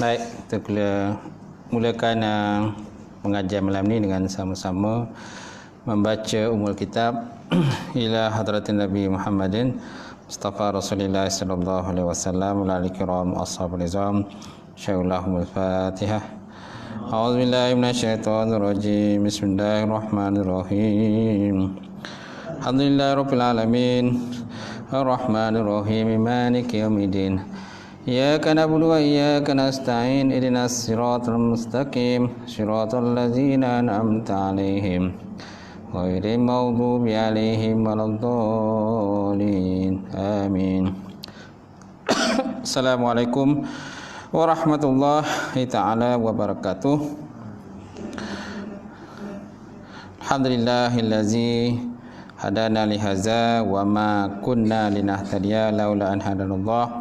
Baik, kita mulakan pengajian malam ni dengan sama-sama membaca umul kitab ila hadratin Nabi Muhammadin Mustafa Rasulullah sallallahu alaihi wasallam wa alihi kiram ashabul nizam syaikhul Fatihah. A'udzu billahi minasyaitonir rajim. Bismillahirrahmanirrahim. Alhamdulillahirabbil alamin. Arrahmanir rahim. Maliki yaumiddin. إياك نعبد وإياك نستعين اهدنا الصراط المستقيم صراط الذين أنعمت عليهم غير المغضوب عليهم ولا الضالين آمين. Assalamualaikum warahmatullahi ta'ala wabarakatuh. Alhamdulillahillazi hadana lihaza wa ma kunna linahtadiya laula an hadanallah.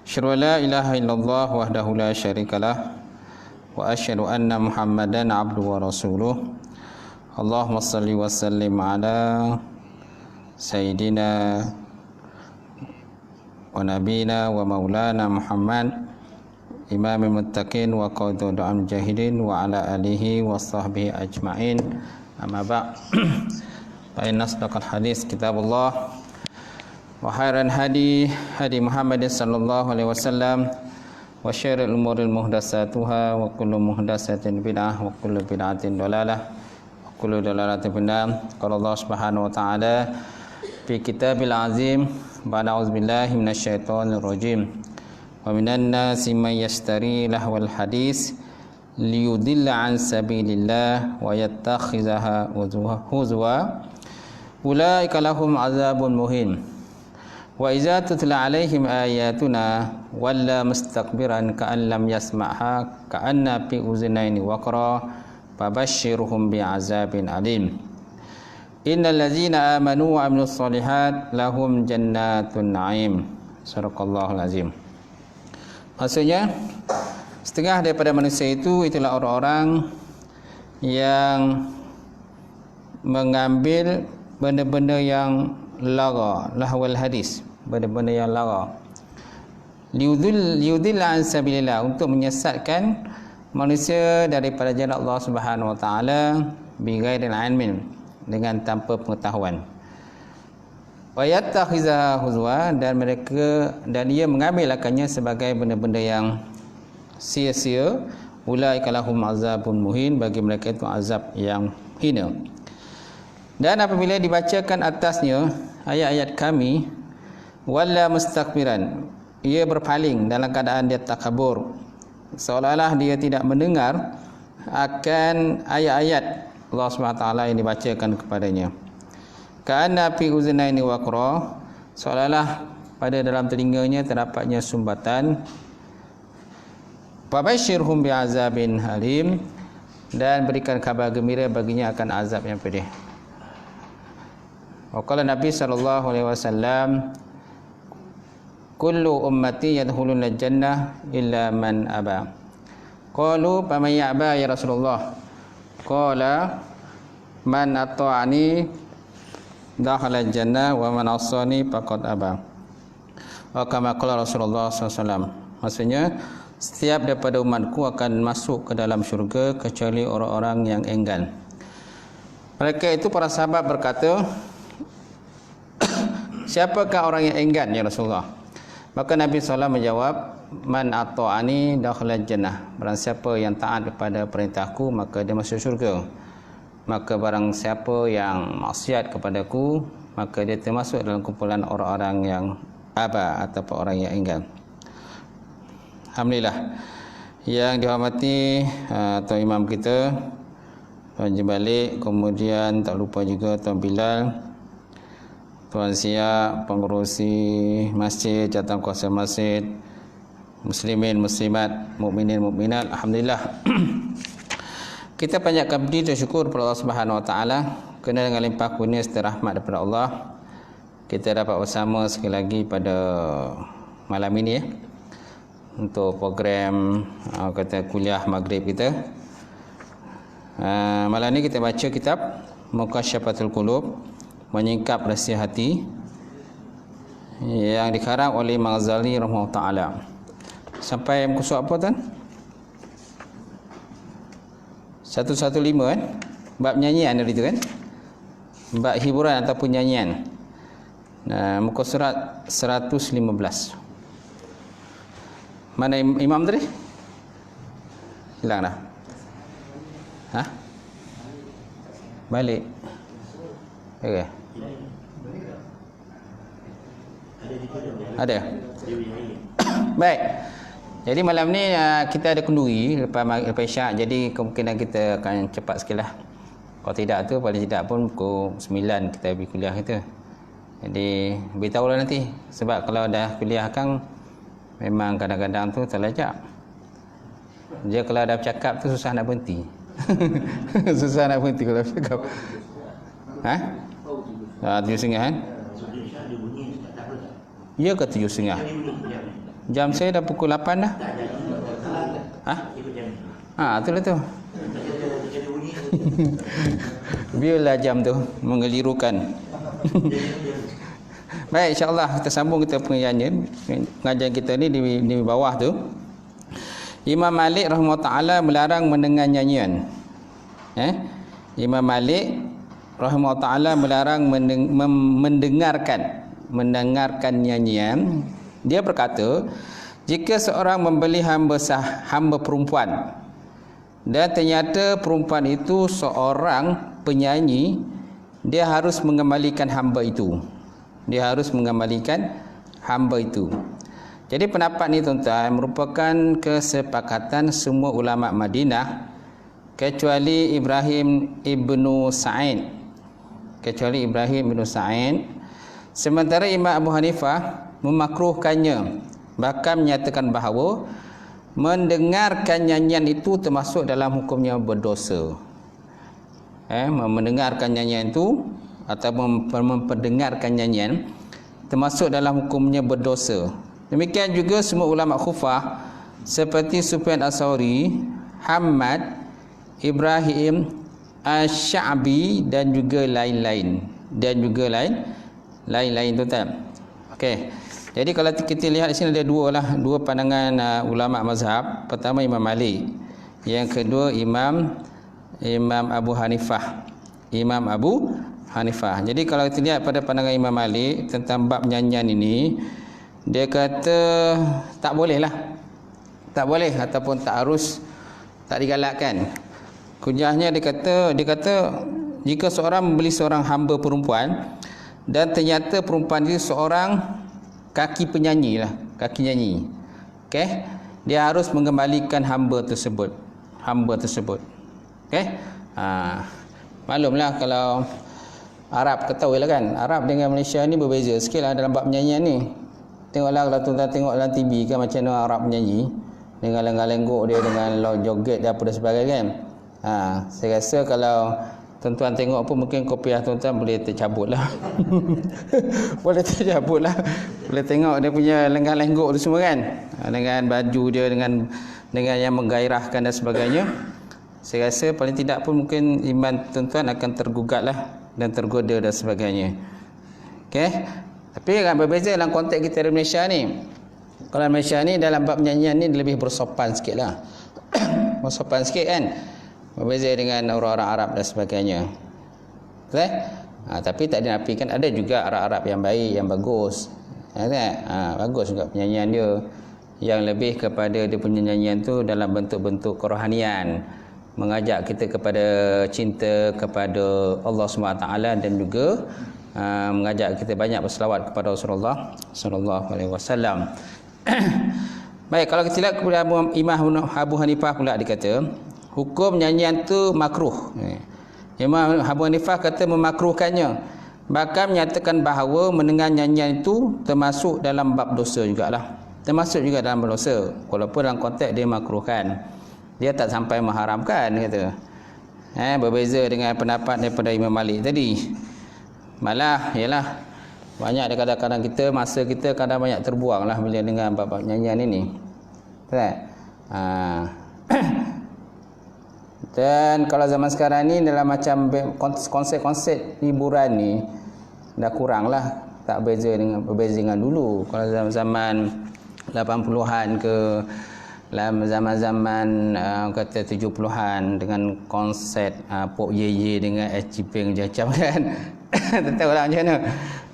Asyhadu an la ilaha illallah wahdahu la syarikalah wa asyhadu anna Muhammadan abduhu wa rasuluh. Allahumma salli wa sallim ala sayyidina wa nabina wa maulana Muhammad imamil muttaqin wa qadul mujahidin wa ala alihi wa sahbihi ajma'in. Amma ba'. Fa inna asdaqal hadis kitabullah wa khairal hadi Muhammad sallallahu alaihi wasallam wa syarrul umuril muhdatsatuha wa kullu muhdatsatin bid'ah wa kullu bid'atin dhalalah wa kullu dhalalatin finnar. Qala Allah Subhanahu wa ta'ala fi kitabil azim ba'da auzubillahi minasyaitonir rajim wa minan nasi may yashtari lahwal hadis liyudilla an sabilillah wa yattakhizaha huzwa ulaika lahum azabun muhin. Wa iza tutla alaihim ayatuna walla mustakbiran ka'an lam yasma'ha ka'anna fi uzunaini waqra fabashshirhum bi'azabin alim. Innal ladzina amanu wa amilus solihat lahum jannatun na'im. Sadaqallahul azim. Maksudnya setengah daripada manusia itu itulah orang-orang yang mengambil benda-benda yang lara, lahwal hadis, benda-benda yang lara, liudilla an sabilillah, untuk menyesatkan manusia daripada jalan Allah Subhanahu wa taala bighairil ilmin, dengan tanpa pengetahuan. Wa yattakhiza huzwa, dan ia mengambil akannya sebagai benda-benda yang sia-sia. Ulaika lahum azabun muhin, bagi mereka itu azab yang hina. Dan apabila dibacakan atasnya ayat-ayat kami, walla mustakbiran, ia berpaling dalam keadaan dia takabur, seolah-olah dia tidak mendengar akan ayat-ayat Allah SWT yang dibacakan kepadanya. Ka'anna fi uzunaini waqra, seolah-olah pada dalam telinganya terdapatnya sumbatan. Fabashshirhum bi'azabin halim, dan berikan kabar gembira baginya akan azab yang pedih. Wa qala Nabi sallallahu alaihi wasallam, kullu ummati yadkhuluna jannah illa man aba. Qalu faman ya'ba ya Rasulullah? Qala man ata'ani dakhala jannah wa man asani faqad aba. Wa kama qala Rasulullah sallallahu alaihi wasallam. Maksudnya setiap daripada umatku akan masuk ke dalam syurga kecuali orang-orang yang enggan. Mereka itu para sahabat berkata, siapakah orang yang enggan ya Rasulullah? Maka Nabi SAW menjawab, man ata'ani dakhala jannah, barang siapa yang taat kepada perintahku maka dia masuk syurga. Maka barang siapa yang maksiat kepadaku maka dia termasuk dalam kumpulan orang-orang yang aba, ataupun orang yang enggan. Alhamdulillah. Yang dihormati Tuan Imam kita, Tuan Jibalik, kemudian tak lupa juga Tuan Bilal, Tuan Siap, pengurusi masjid, jawatankuasa masjid, muslimin, muslimat, mukminin, mukminat. Alhamdulillah. Kita panjatkan puji dan syukur kepada Allah Subhanahu wa taala kerana dengan limpah kurnia serta rahmat daripada Allah kita dapat bersama sekali lagi pada malam ini untuk program kata kuliah maghrib kita. Malam ni kita baca kitab Mukasyafatul Qulub, menyingkap rahsia hati, yang dikarang oleh Imam Ghazali rahimahullah taala. Sampai muka surat apa tuan? 115 kan? Bab nyanyian dari itu kan? Bab hiburan ataupun nyanyian. Nah, muka surat 115. Mana imam tadi? Hilang dah. Hah? Balik. Okey. Ada. Baik. Jadi malam ni kita ada kenduri lepas isyak. Jadi kemungkinan kita akan cepat sikit lah. Kalau tidak tu paling tidak pun pukul 9 kita pergi kuliah kita. Jadi beritahulah nanti. Sebab kalau dah kuliah kan memang kadang-kadang tu terlajak. Dia kalau dah bercakap tu susah nak berhenti. Susah nak berhenti kalau bercakap. Ha? 7.30 kan? Ya ke 7.30? Jam saya dah pukul 8 dah. Ha? Itulah tu. Biarlah jam tu mengelirukan. Baik, insya-Allah kita sambung kita pengajian kita ni di bawah tu. Imam Malik rahimahullah taala melarang mendengar nyanyian. Imam Malik rahimahullah taala melarang mendengarkan nyanyian. Dia berkata, jika seorang membeli hamba perempuan dan ternyata perempuan itu seorang penyanyi, dia harus mengembalikan hamba itu. Dia harus mengembalikan hamba itu. Jadi pendapat ni tuan-tuan merupakan kesepakatan semua ulama Madinah kecuali Ibrahim ibnu Sa'id. Sementara Imam Abu Hanifah memakruhkannya, bahkan menyatakan bahawa mendengarkan nyanyian itu termasuk dalam hukumnya berdosa. Mendengarkan nyanyian itu atau memperdengarkan nyanyian termasuk dalam hukumnya berdosa. Demikian juga semua ulama Kufah seperti Sufyan As-Tsauri, Hamad, Ibrahim Asy-Sya'bi dan juga lain-lain. Lain-lain tuan-tuan. Okey. Jadi kalau kita lihat di sini ada dua pandangan ulama mazhab. Pertama Imam Malik, yang kedua Imam Abu Hanifah. Jadi kalau kita lihat pada pandangan Imam Malik tentang bab nyanyian ini, dia kata tak boleh ataupun tak harus, tak digalakkan. Hujahnya dia kata jika seorang membeli seorang hamba perempuan dan ternyata perempuan itu seorang kaki nyanyi. Okey, dia harus mengembalikan hamba tersebut. Okey? Maklumlah kalau Arab, ketahuilah kan, Arab dengan Malaysia ni berbeza sikitlah dalam bab penyanyian ni. Tengoklah kalau tuan-tuan tengok dalam TV kan macam mana Arab menyanyi dengan lenggak-lenggok dia, dengan joget dia apa dan sebagainya kan. Saya rasa kalau tuan-tuan tengok pun mungkin kopiah tuan-tuan boleh tercabut lah. Boleh tengok dia punya lenggak-lenggok tu semua kan, dengan baju dia, dengan yang menggairahkan dan sebagainya. Saya rasa paling tidak pun mungkin iman tuan-tuan akan tergugat lah dan tergoda dan sebagainya. Okey, tapi kan berbeza dalam konteks kita di Malaysia ni. Kalau Malaysia ni dalam bab nyanyian ni lebih bersopan sikit lah. Bersopan sikit kan, berbeza dengan orang-orang Arab dan sebagainya. Betul? Tapi tak dinafikan ada juga Arab-Arab yang baik, yang bagus. Bagus juga penyanyian dia, yang lebih kepada dia punya nyanyian tu dalam bentuk-bentuk kerohanian, mengajak kita kepada cinta kepada Allah SWT dan juga mengajak kita banyak berselawat kepada Rasulullah sallallahu alaihi wasallam. Baik, kalau kita lihat kepada Imam Abu Hanifah pula dikata hukum nyanyian tu makruh. Imam Abu Hanifah kata memakruhkannya, bahkan menyatakan bahawa mendengar nyanyian itu termasuk dalam bab dosa jugalah. Termasuk juga dalam bab dosa, walaupun dalam konteks dia makruhkan. Dia tak sampai mengharamkan kata. Berbeza dengan pendapat daripada Imam Malik tadi. Malah ialah banyak kadang-kadang masa kita kadang banyak terbuang lah bila dengar bab-bab nyanyian ini. Betul? Dan kalau zaman sekarang ni dalam macam konsep-konsep hiburan ni dah kurang lah, tak berbeza dengan dulu. Kalau zaman-zaman 80-an ke dalam zaman-zaman kata 70-an dengan konsep Pok Ye dengan SG Peng macam kan. Tak tahulah macam mana.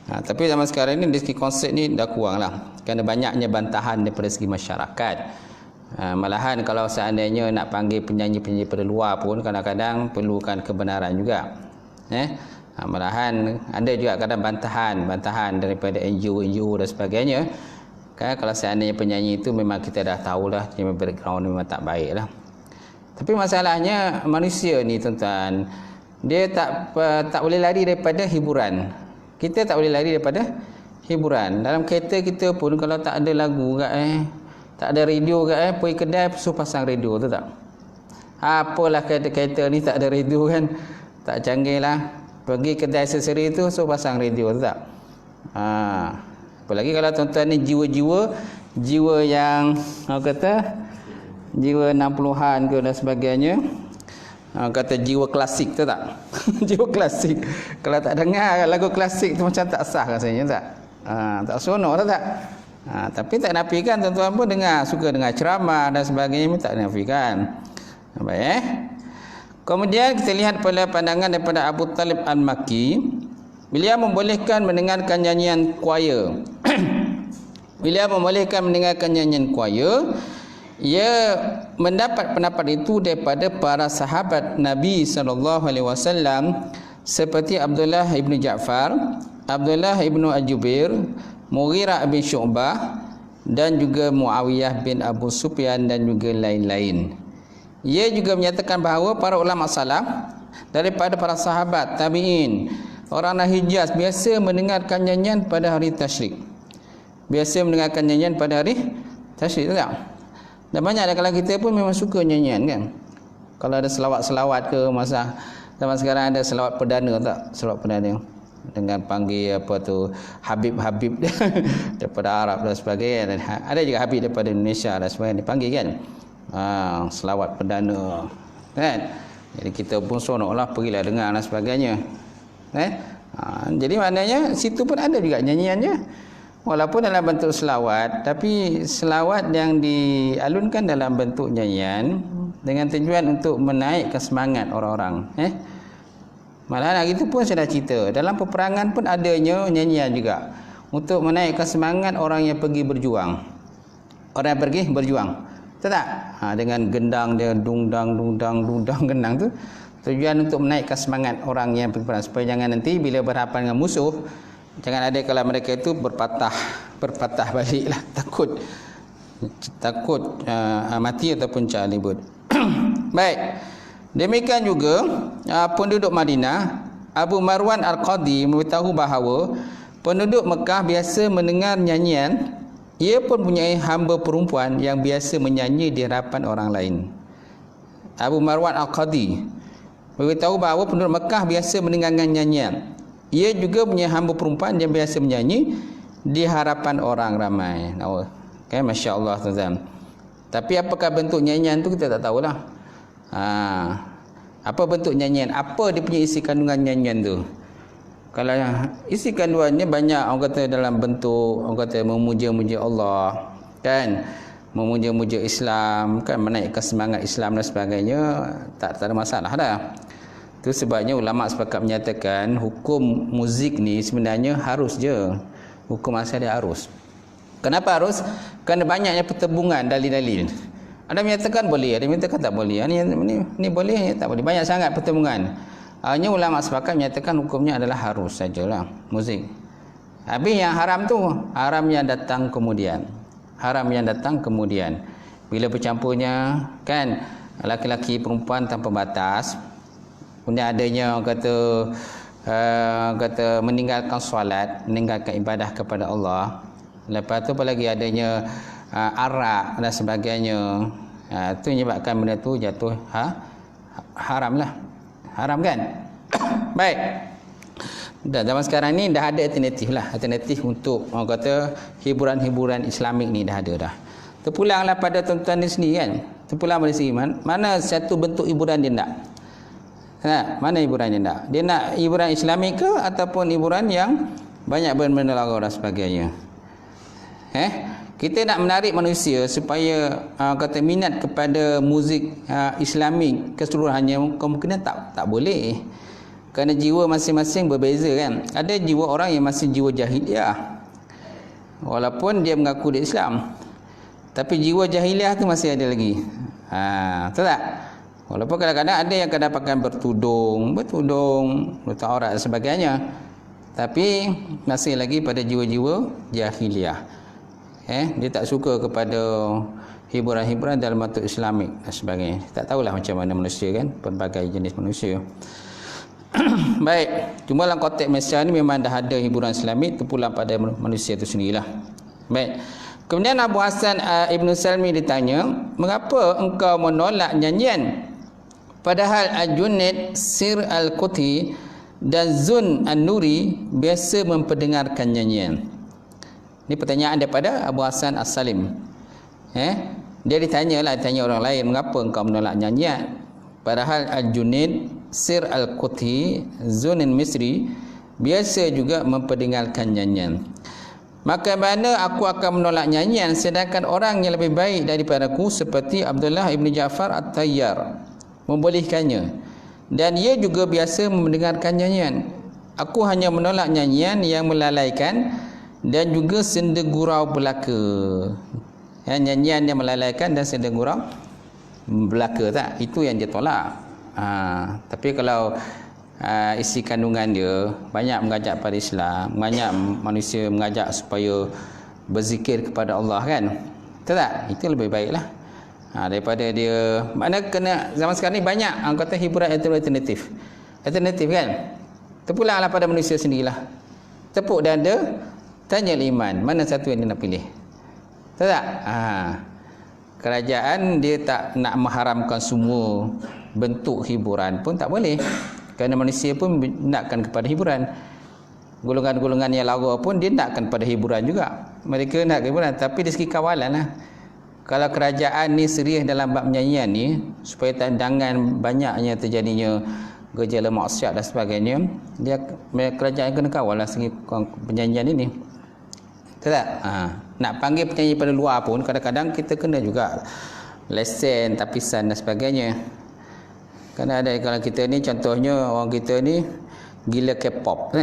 Tapi zaman sekarang ni dari segi konsep ni dah kurang lah, kerana banyaknya bantahan daripada segi masyarakat. Malahan kalau seandainya nak panggil penyanyi-penyanyi pada luar pun kadang-kadang perlukan kebenaran juga. Malahan ada juga kadang bantahan daripada NGO dan sebagainya. Kan kalau seandainya penyanyi itu memang kita dah tahulah dia background memang tak baik lah. Tapi masalahnya manusia ni tuan-tuan, dia tak boleh lari daripada hiburan. Kita tak boleh lari daripada hiburan. Dalam kereta kita pun kalau tak ada lagu tak ada radio pergi kedai suruh pasang radio, tu tak? Apalah kereta ni tak ada radio kan, tak canggih lah. Pergi kedai aksesori tu suruh pasang radio, tu tak? Apalagi kalau tuan-tuan ni jiwa yang jiwa 60-an ke dan sebagainya, kata jiwa klasik, tu tak? Jiwa klasik. Kalau tak dengar lagu klasik tu macam tak sah rasanya, tak? Tak seronok, tak? Tapi tak nafikan tuan-tuan pun suka dengar ceramah dan sebagainya, tak nafikan. Baik. Kemudian kita lihat pada pandangan daripada Abu Talib Al-Makki, beliau membolehkan mendengarkan nyanyian choir. Beliau membolehkan mendengarkan nyanyian choir. Ia mendapat pendapat itu daripada para sahabat Nabi SAW seperti Abdullah ibn Ja'far, Abdullah ibn Al-Jubair, Mughirah bin Syu'bah dan juga Muawiyah bin Abu Sufyan dan juga lain-lain. Ia juga menyatakan bahawa para ulama salaf daripada para sahabat, tabi'in, orang Hijaz biasa mendengarkan nyanyian pada hari tasyrik. Biasa mendengarkan nyanyian pada hari tasyrik, tak? Dan banyak kalau kita pun memang suka nyanyian kan. Kalau ada selawat-selawat ke masa zaman sekarang ada selawat perdana, tak? Selawat perdana dengan panggil Habib-habib daripada Arab dan sebagainya. Dan ada juga Habib daripada Indonesia dan sebagainya dipanggil kan. Selawat perdana kan. Jadi kita pun seronoklah pergilah dengar dan sebagainya. Jadi maknanya situ pun ada juga nyanyiannya. Walaupun dalam bentuk selawat, tapi selawat yang dialunkan dalam bentuk nyanyian dengan tujuan untuk menaikkan semangat orang-orang. Malah hari itu pun saya dah cerita, dalam peperangan pun adanya nyanyian juga untuk menaikkan semangat orang yang pergi berjuang. Orang yang pergi berjuang. Betul tak? Dengan gendang dia dungdang gendang tu, tujuan untuk menaikkan semangat orang yang pergi berperang supaya jangan nanti bila berhadapan dengan musuh, jangan ada kalau mereka itu berpatah baliklah, takut mati ataupun calibut. Baik. Demikian juga penduduk Madinah, Abu Marwan Al-Qadi memberitahu bahawa penduduk Mekah biasa mendengar nyanyian. Ia pun punya hamba perempuan yang biasa menyanyi di hadapan orang lain. Abu Marwan Al-Qadi memberitahu bahawa penduduk Mekah biasa mendengar nyanyian. Ia juga punya hamba perempuan yang biasa menyanyi di hadapan orang ramai. Okay, Masya Allah tuan-tuan. Tapi apakah bentuk nyanyian tu kita tak tahulah. Apa bentuk nyanyian? Apa dia punya isi kandungan nyanyian tu? Kalau isi kandungannya banyak, orang kata dalam bentuk orang kata memuja-muja Allah kan, memuja-muja Islam kan, menaikkan semangat Islam dan sebagainya, tak ada masalah dah. Itu sebabnya ulama sepakat menyatakan hukum muzik ni sebenarnya harus je. Hukum asal dia harus. Kenapa harus? Kerana banyaknya pertembungan dalil-dalil. Ada menyatakan boleh, ada menyatakan tak boleh. Ni boleh, tak boleh. Banyak sangat pertembungan. Hanya ulama sepakat menyatakan hukumnya adalah harus sajalah muzik. Habis yang haram tu, haram yang datang kemudian. Haram yang datang kemudian. Bila bercampurnya kan laki-laki perempuan tanpa batas. Kemudian adanya kata meninggalkan solat, meninggalkan ibadah kepada Allah. Lepas tu apa lagi adanya arak dan sebagainya. Itu menyebabkan benda tu jatuh haram lah. Haram kan? Baik. Dan zaman sekarang ni dah ada alternatif lah. Alternatif untuk orang kata hiburan-hiburan Islamik ni dah ada dah. Terpulanglah pada tuan-tuan di sini kan. Terpulang pada sini. Mana satu bentuk hiburan dia nak? Mana hiburan dia nak? Dia nak hiburan Islamik ke ataupun hiburan yang banyak benda-benda lara dan sebagainya? Kita nak menarik manusia supaya kata minat kepada muzik Islamik keseluruhannya, kemungkinan tak boleh. Kerana jiwa masing-masing berbeza kan. Ada jiwa orang yang masih jiwa jahiliah, walaupun dia mengaku dia Islam, tapi jiwa jahiliah tu masih ada lagi. Betul tak? Walaupun kadang-kadang ada yang kadang-kadang bertudung, nutup aurat dan sebagainya, tapi masih lagi pada jiwa-jiwa jahiliah. Dia tak suka kepada hiburan-hiburan dalam bentuk Islamik dan sebagainya. Tak tahulah macam mana manusia kan, pelbagai jenis manusia. Baik, cuma dalam konteks Malaysia ni memang dah ada hiburan Islamik terpulang pada manusia itu sendirilah. Baik. Kemudian Abu Hasan Ibn Salmi ditanya, mengapa engkau menolak nyanyian? Padahal Al-Junaid, Sir Al-Quti dan Zun An-Nuri biasa memperdengarkan nyanyian. Ini pertanyaan daripada Abu Hasan As-Salim. Dia ditanya orang lain, mengapa engkau menolak nyanyian? Padahal Al-Junaid, Sir Al-Quti, Zun Al-Misri biasa juga memperdengarkan nyanyian. Maka mana aku akan menolak nyanyian sedangkan orang yang lebih baik daripadaku seperti Abdullah Ibn Ja'far At-Tayyar membolehkannya, dan ia juga biasa mendengarkan nyanyian. Aku hanya menolak nyanyian yang melalaikan dan juga senda gurau belaka. Nyanyian yang melalaikan dan senda gurau belaka, tak? Itu yang dia tolak. Tapi kalau isi kandungan dia banyak mengajak pada Islam, banyak manusia mengajak supaya berzikir kepada Allah kan, betul tak? Itu lebih baiklah daripada dia. Mana kena zaman sekarang ni banyak kata hiburan alternatif kan. Terpulanglah pada manusia sendirilah, tepuk dada, tanya iman, mana satu yang dia nak pilih, betul tak? Kerajaan dia tak nak mengharamkan semua bentuk hiburan pun tak boleh, kerana manusia pun nakkan kepada hiburan. Golongan-golongan yang lara pun dia nakkan pada hiburan juga. Mereka nak hiburan, tapi dari segi kawalan lah. Kalau kerajaan ni serius dalam bab nyanyian ni, supaya tandangan banyaknya terjadinya gejala maksiat dan sebagainya, kerajaan kena kawal lah segi penyanyian ini. Betul tak? Nak panggil penyanyi pada luar pun kadang-kadang kita kena juga lesen, tapisan dan sebagainya. Kerana ada kalau kita ni, contohnya orang kita ni gila K-pop,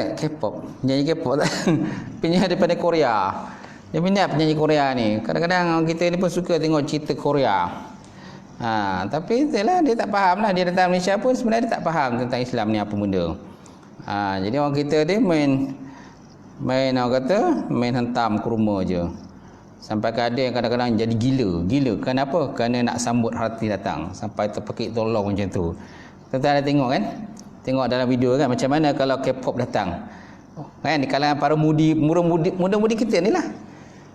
penyanyi K-pop tak? Penyanyi daripada Korea, dia minat penyanyi Korea ni. Kadang-kadang orang kita ni pun suka tengok cerita Korea. Tapi itulah, dia tak faham lah. Dia datang Malaysia pun sebenarnya dia tak faham tentang Islam ni apa benda. Jadi orang kita ni main orang kata main hentam kurma je, sampai ada yang kadang-kadang jadi gila. Kenapa? Kerana nak sambut hati datang, sampai terpekik tolong macam tu. Tuan-tuan ada tengok kan, tengok dalam video kan, macam mana kalau K-pop datang kan, di kalangan para muda-mudi kita ni lah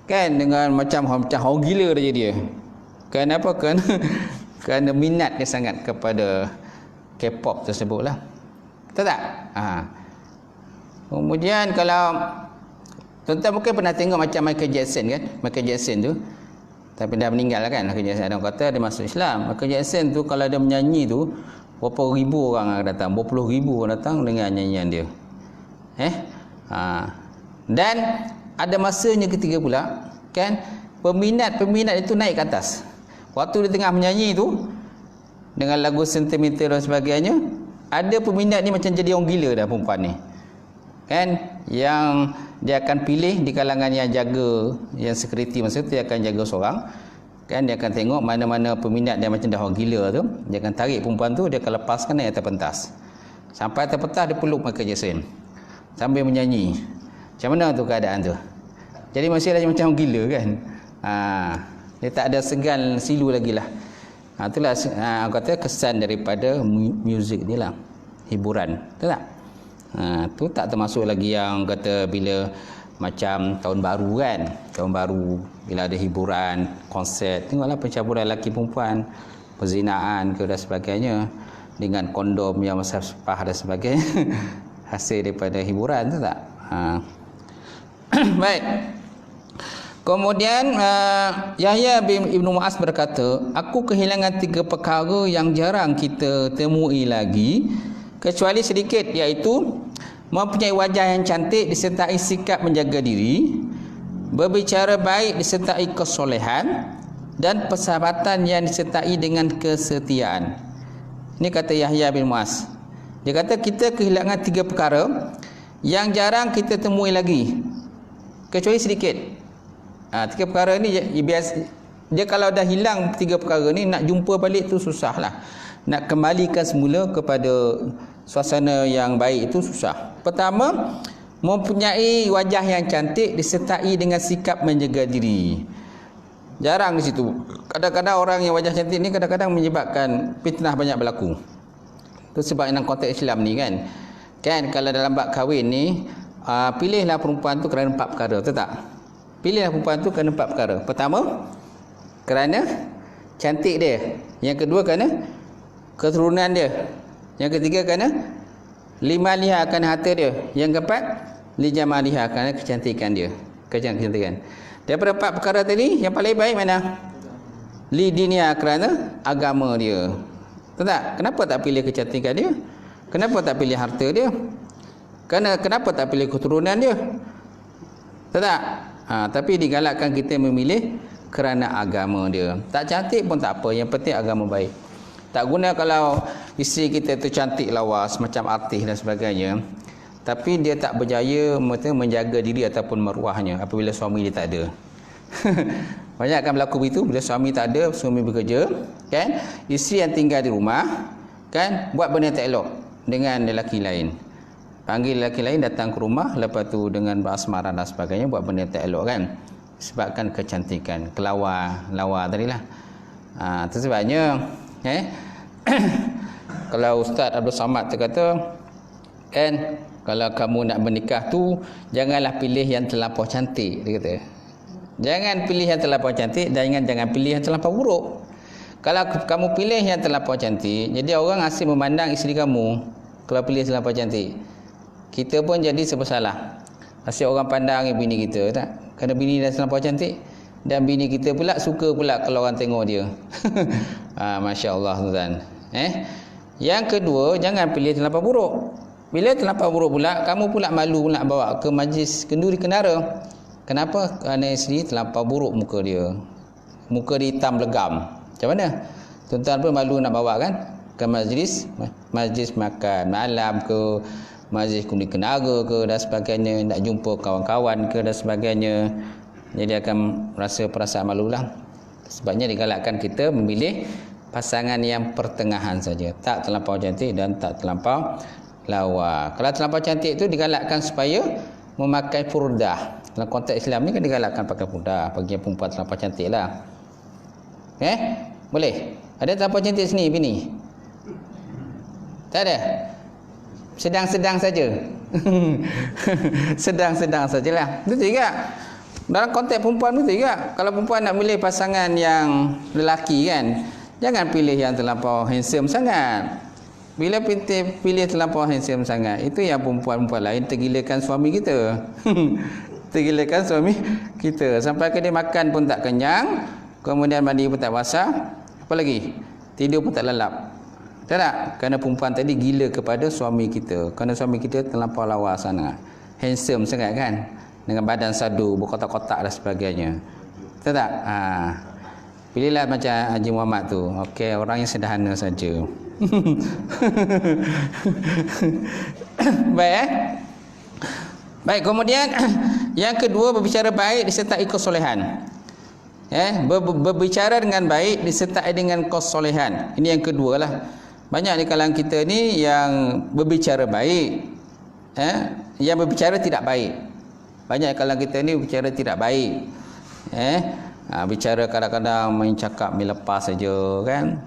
kan, dengan macam orang gila dah jadi dia. Kenapa? Kerana minat dia sangat kepada K-pop tersebut lah, betul tak? Kemudian kalau tuan-tuan mungkin pernah tengok macam Michael Jackson kan, Michael Jackson tu, tapi dah meninggal lah kan Michael Jackson. Ada orang kata dia masuk Islam. Michael Jackson tu kalau dia menyanyi tu, berapa ribu orang datang, berapa puluh ribu orang datang dengan nyanyian dia. Dan ada masanya ketiga pula kan, peminat itu naik ke atas. Waktu dia tengah menyanyi tu dengan lagu sentimental dan sebagainya, ada peminat ni macam jadi orang gila dah perempuan ni kan, yang dia akan pilih di kalangan yang jaga, yang security masa tu dia akan jaga seorang kan, dia akan tengok mana-mana peminat dia macam dah orang gila tu, dia akan tarik perempuan tu, dia akan lepaskan naik atas pentas. Sampai atas pentas dia peluk Michael Jackson sambil menyanyi. Macam mana tu keadaan tu? Jadi masih lagi macam orang gila kan. Dia tak ada segan silu lagi lah. Itulah kata kesan daripada muzik dia lah, hiburan, betul tak? Tu tak termasuk lagi yang kata bila macam tahun baru kan, tahun baru bila ada hiburan, konsert, tengoklah pencampuran lelaki perempuan, perzinaan ke dan sebagainya, dengan kondom yang sepah dan sebagainya hasil daripada hiburan, tu tak? Baik. Kemudian Yahya bin Ibnu Mu'az berkata, aku kehilangan 3 perkara yang jarang kita temui lagi kecuali sedikit, iaitu mempunyai wajah yang cantik disertai sikap menjaga diri, berbicara baik disertai kesolehan, dan persahabatan yang disertai dengan kesetiaan. Ini kata Yahya bin Muaz. Dia kata kita kehilangan 3 perkara yang jarang kita temui lagi, kecuali sedikit. 3 perkara ni biasa, dia kalau dah hilang 3 perkara ni, nak jumpa balik tu susah lah. Nak kembalikan semula kepada suasana yang baik itu susah. Pertama, mempunyai wajah yang cantik disertai dengan sikap menjaga diri. Jarang di situ. Kadang-kadang orang yang wajah cantik ni kadang-kadang menyebabkan fitnah banyak berlaku. Itu sebab dalam konteks Islam ni kan. Kan kalau dalam bab kahwin ni, pilihlah perempuan tu kerana 4 perkara, betul tak? Pilihlah perempuan tu kerana 4 perkara. Pertama, kerana cantik dia. Yang kedua, kerana keturunan dia. Yang ketiga, kerana limaliha, kerana harta dia. Yang keempat, lijamaliha, kerana kecantikan dia. Kecantikan. Daripada 4 perkara tadi, yang paling baik mana? Lidinia, kerana agama dia. Betul tak? Kenapa tak pilih kecantikan dia? Kenapa tak pilih harta dia? Kenapa tak pilih keturunan dia? Betul tak? Tapi digalakkan kita memilih kerana agama dia. Tak cantik pun tak apa, yang penting agama baik. Tak guna kalau isteri kita tu cantik lawas, macam artis dan sebagainya, tapi dia tak berjaya menjaga diri ataupun maruahnya apabila suami dia tak ada. Banyak akan berlaku begitu bila suami tak ada, suami bekerja, kan? Isteri yang tinggal di rumah, kan, buat benda tak elok dengan lelaki lain. Panggil lelaki lain datang ke rumah, lepas tu dengan berasmara dan sebagainya, buat benda tak elok, kan? Sebabkan kecantikan, lawa tadilah. Itu sebabnya kalau Ustaz Abdul Samad kata, kan, kalau kamu nak menikah tu janganlah pilih yang terlampau cantik, dia kata. Jangan pilih yang terlampau cantik dan jangan pilih yang terlampau buruk. Kalau kamu pilih yang terlampau cantik, jadi orang asyik memandang isteri kamu kalau pilih terlampau cantik. Kita pun jadi bersalah. Asyik orang pandang bini kita, tak? Kerana bini dah terlampau cantik, dan bini kita pula suka pula kalau orang tengok dia. Masya-Allah, tuan. Yang kedua, jangan pilih terlampau buruk. Bila terlampau buruk pula, kamu pula malu nak bawa ke majlis kenduri kenara. Kenapa? Kerana isteri terlampau buruk muka dia. Muka dia hitam legam. Macam mana? Tuan-tuan pun malu nak bawa kan ke majlis makan malam ke, majlis kenduri kenara ke dan sebagainya, nak jumpa kawan-kawan ke dan sebagainya. Jadi akan rasa perasaan malulah. Sebabnya digalakkan kita memilih pasangan yang pertengahan saja, tak terlampau cantik dan tak terlampau lawa. Kalau terlampau cantik itu digalakkan supaya memakai furdah. Dalam konteks Islam ni kan digalakkan pakai furdah bagi yang perempuan terlampau cantik lah. Boleh? Ada terlampau cantik sini bini? Tak ada? Sedang-sedang saja. Sedang-sedang sajalah. Itu juga. Dalam konteks perempuan itu juga. Kalau perempuan nak pilih pasangan yang lelaki kan, jangan pilih yang terlampau handsome sangat. Bila pilih terlampau handsome sangat, itu yang perempuan-perempuan lain tergilakan suami kita. Tergilakan suami kita. Sampai ke dia makan pun tak kenyang, kemudian mandi pun tak basah, apa lagi? Tidur pun tak lelap. Tak? Kerana perempuan tadi gila kepada suami kita. Kerana suami kita terlampau lawa sangat. Handsome sangat kan? Dengan badan sadu, berkotak-kotak dan sebagainya. Tak? Pilihlah macam Haji Muhammad tu. Okey, orang yang sederhana saja. Baik. Baik, kemudian yang kedua, berbicara baik disertai kesolehan. Berbicara dengan baik disertai dengan kesolehan. Ini yang kedua lah. Banyak di kalangan kita ni yang berbicara baik, yang berbicara tidak baik. Banyak di kalangan kita ni berbicara tidak baik. Bicara kadang-kadang main cakap melepas saja kan.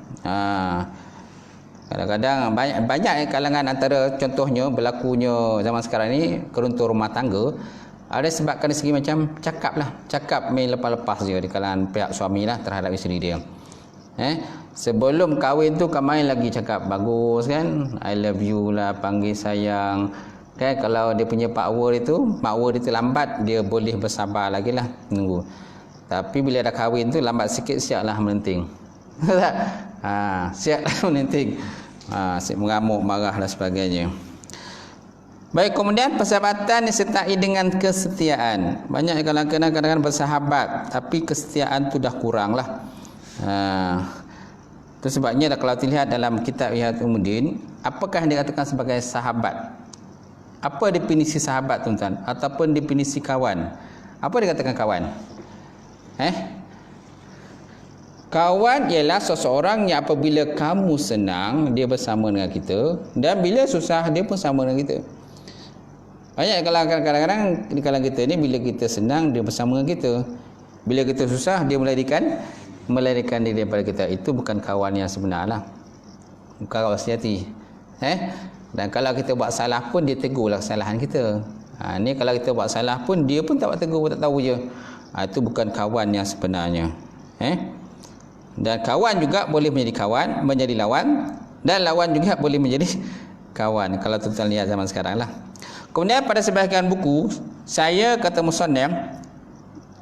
Kadang-kadang banyak kalangan, antara contohnya berlakunya zaman sekarang ni keruntuhan rumah tangga, ada sebabkan dari segi macam cakap main lepas-lepas je di kalangan pihak suami lah terhadap isteri dia. Sebelum kahwin tu kan main lagi cakap bagus kan, I love you lah, panggil sayang kan. Kalau dia punya power itu lambat, dia boleh bersabar lagi lah, tunggu. Tapi bila dah kahwin tu lambat sikit, siaplah melenting. Siaplah melenting. Mengamuk, marah dan sebagainya. Baik, kemudian persahabatan disertai dengan kesetiaan. Banyak kadang-kadang bersahabat tapi kesetiaan tu dah kurang lah. Itu sebabnya kalau dilihat dalam kitab Ihya Ulumuddin, apakah yang dikatakan sebagai sahabat? Apa definisi sahabat, tuan-tuan? Ataupun definisi kawan? Apa dikatakan kawan? Kawan ialah seseorang yang apabila kamu senang, dia bersama dengan kita, dan bila susah, dia pun sama dengan kita. Banyak kadang-kadang di kalangan kita ni, bila kita senang, dia bersama dengan kita. Bila kita susah, dia melarikan diri daripada kita. Itu bukan kawan yang sebenar lah. Bukan kawan sejati. Dan kalau kita buat salah pun, dia tegurlah kesalahan kita. Ni kalau kita buat salah pun, dia pun tak buat tegur, tak tahu je. Itu bukan kawan yang sebenarnya. Dan kawan juga boleh menjadi kawan, menjadi lawan, dan lawan juga boleh menjadi kawan. Kalau tuan-tuan lihat zaman sekarang lah. Kemudian pada sebahagian buku, saya kata musannif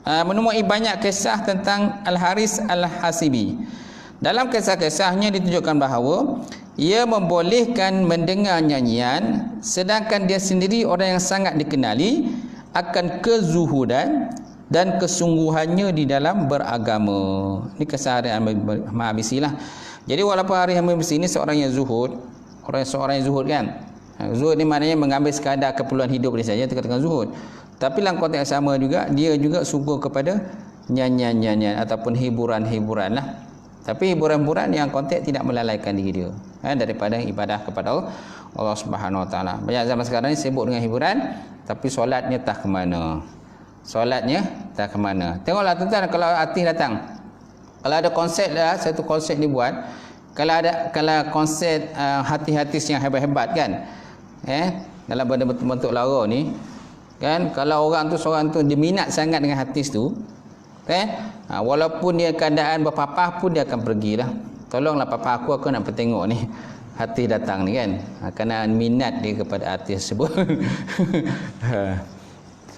menemui banyak kisah tentang Al-Haris Al-Hasibi. Dalam kisah-kisahnya ditunjukkan bahawa ia membolehkan mendengar nyanyian, sedangkan dia sendiri orang yang sangat dikenali akan kezuhudan dan kesungguhannya di dalam beragama. Ini kisah Haris Al-Hasibi lah. Jadi walaupun Haris Al-Hasibi ini seorang yang zuhud, seorang yang zuhud kan. Zuhud ni maknanya mengambil sekadar keperluan hidup dia saja, itu katakan zuhud. Tapi dalam konteks yang sama juga, dia juga suka kepada nyanyian-nyanyian ataupun hiburan-hiburan lah. Tapi hiburan-hiburan yang konteks tidak melalaikan diri dia daripada ibadah kepada Allah Subhanahu Wa Taala. Banyak zaman sekarang ni sibuk dengan hiburan, tapi solatnya tak ke mana. Tengoklah tuan-tuan, kalau artis datang, kalau ada konsert dah, satu konsert dibuat, kalau konsert hati-hati yang hebat-hebat kan, dalam bentuk lara ni kan, kalau orang tu seorang tu dia minat sangat dengan artis tu, walaupun dia keadaan berpapah pun dia akan pergilah. Tolonglah papa aku nak bertengok ni, hati datang ni kan, kerana minat dia kepada artis tersebut.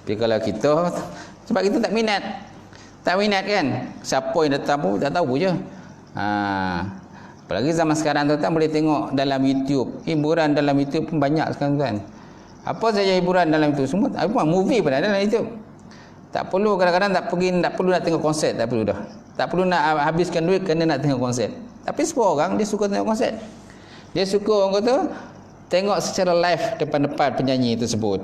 Tapi kalau kita, sebab kita tak minat kan, siapa yang datang pun tak tahu je. Apalagi zaman sekarang tuan-tuan boleh tengok dalam YouTube, hiburan dalam YouTube pun banyak sekarang tuan. Apa saja hiburan dalam itu semua, apa movie pun ada dalam YouTube. Tak perlu, kadang-kadang tak perlu nak tengok konsert, tak perlu dah. Tak perlu nak habiskan duit kerana nak tengok konsert. Tapi semua orang dia suka tengok konsert. Dia suka orang kata tengok secara live depan-depan penyanyi tersebut.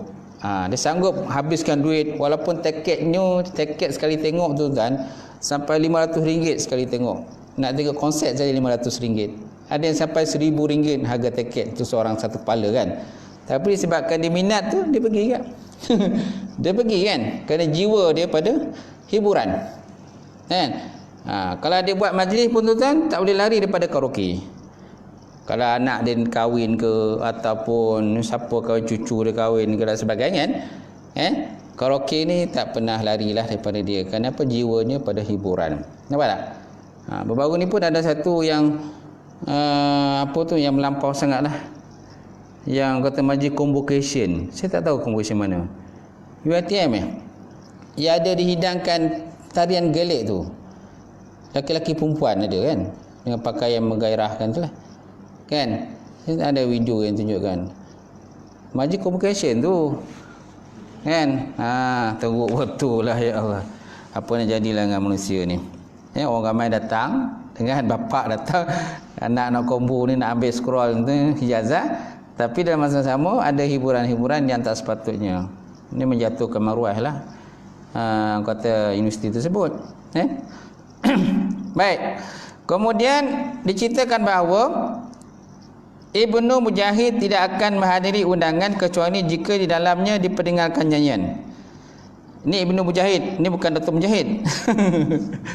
Dia sanggup habiskan duit walaupun tiket sekali tengok tu kan sampai RM500 sekali tengok. Nak tengok konsert saja RM500. Ada yang sampai RM1,000 harga tiket tu seorang satu kepala kan. Tapi disebabkan dia minat tu, dia pergi kan. Dia pergi kan, kerana jiwa dia pada hiburan kan. Kalau dia buat majlis pun tuan, tak boleh lari daripada karaoke. Kalau anak dia kahwin ke, ataupun siapa kahwin, cucu dia kahwin ke dan sebagainya kan, karaoke ni tak pernah larilah daripada dia. Kenapa? Jiwanya pada hiburan. Nampak tak? Baru-baru ni pun ada satu yang yang melampau sangat lah, yang kata majlis convocation. Saya tak tahu convocation mana, UiTM yang ada dihidangkan tarian gelik tu, laki-laki perempuan ada kan, dengan pakaian menggairahkan tu lah kan. Ada video yang tunjukkan majlis convocation tu kan. Teruk betul lah, ya Allah, apa nak jadilah dengan manusia ni. Orang ramai datang, dengan bapak datang, anak nak kombo ni nak ambil scroll tu hijazah, tapi dalam masa sama ada hiburan-hiburan yang tak sepatutnya. Ini menjatuhkan maruah lah kata universiti tersebut. Baik. Kemudian diceritakan bahawa Ibnu Mujahid tidak akan menghadiri undangan kecuali jika di dalamnya diperdengarkan nyanyian. Ini Ibnu Mujahid, ini bukan Datuk Mujahid.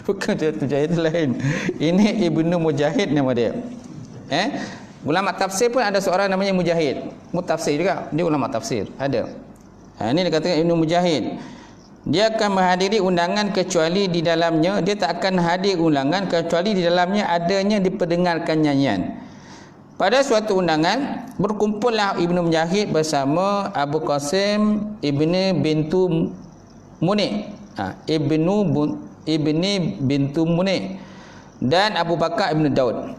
Bukan Datuk Mujahid lain. Ini Ibnu Mujahid nama dia. Ulama tafsir pun ada seorang namanya Mujahid. Mutafsir juga, dia ulama tafsir. Ada. Ini dikatakan Ibnu Mujahid. Dia akan menghadiri undangan kecuali di dalamnya, dia tak akan hadir undangan kecuali di dalamnya adanya diperdengarkan nyanyian. Pada suatu undangan, berkumpullah Ibnu Mujahid bersama Abu Qasim Ibni bintu Muni', Ibni bintu Muni' dan Abu Bakar Ibn Daud.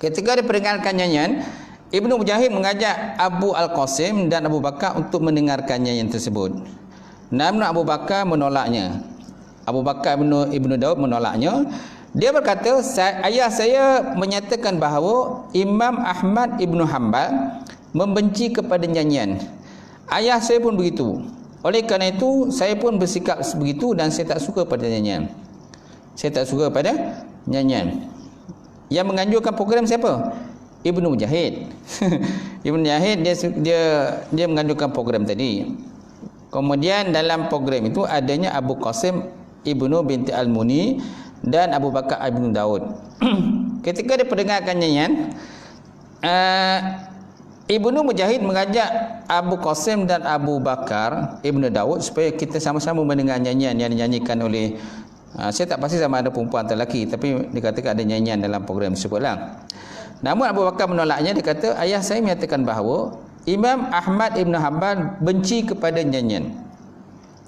Ketika diperdengarkan nyanyian, Ibnu Mujahid mengajak Abu Al-Qasim dan Abu Bakar untuk mendengarkannya yang tersebut. Namun Abu Bakar menolaknya. Abu Bakar Ibnu Daud menolaknya. Dia berkata, ayah saya menyatakan bahawa Imam Ahmad Ibnu Hanbal membenci kepada nyanyian. Ayah saya pun begitu. Oleh kerana itu, saya pun bersikap begitu dan saya tak suka pada nyanyian. Saya tak suka pada nyanyian. Yang menganjurkan program siapa? Ibnu Mujahid. Ibnu Mujahid dia menganjurkan program tadi. Kemudian dalam program itu adanya Abu Qasim Ibnu binti Al-Muni dan Abu Bakar Ibnu Daud. Ketika dia pendengarkan nyanyian, Ibnu Mujahid mengajak Abu Qasim dan Abu Bakar Ibnu Daud supaya kita sama-sama mendengar nyanyian yang dinyanyikan oleh saya tak pasti sama ada perempuan atau lelaki, tapi dikatakan ada nyanyian dalam program tersebutlah. Namun Abu Bakar menolaknya. Dia kata, ayah saya menyatakan bahawa Imam Ahmad Ibn Hanbal benci kepada nyanyian.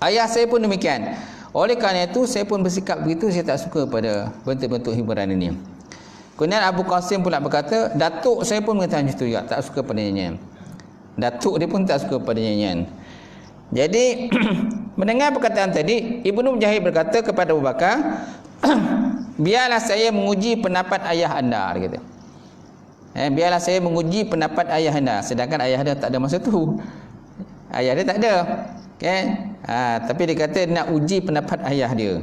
Ayah saya pun demikian. Oleh kerana itu saya pun bersikap begitu. Saya tak suka pada bentuk-bentuk hiburan ini. Kemudian Abu Qasim pula berkata, datuk saya pun mengatakan macam itu juga, tak suka pada nyanyian. Datuk dia pun tak suka pada nyanyian. Jadi mendengar perkataan tadi, Ibnu Mujahid berkata kepada Abu Bakar, biarlah saya menguji pendapat ayah anda, dia kata. Biarlah saya menguji pendapat ayah anda. Sedangkan ayah dia tak ada masa tu. Ayah dia tak ada. Okay? Tapi dia kata nak uji pendapat ayah dia.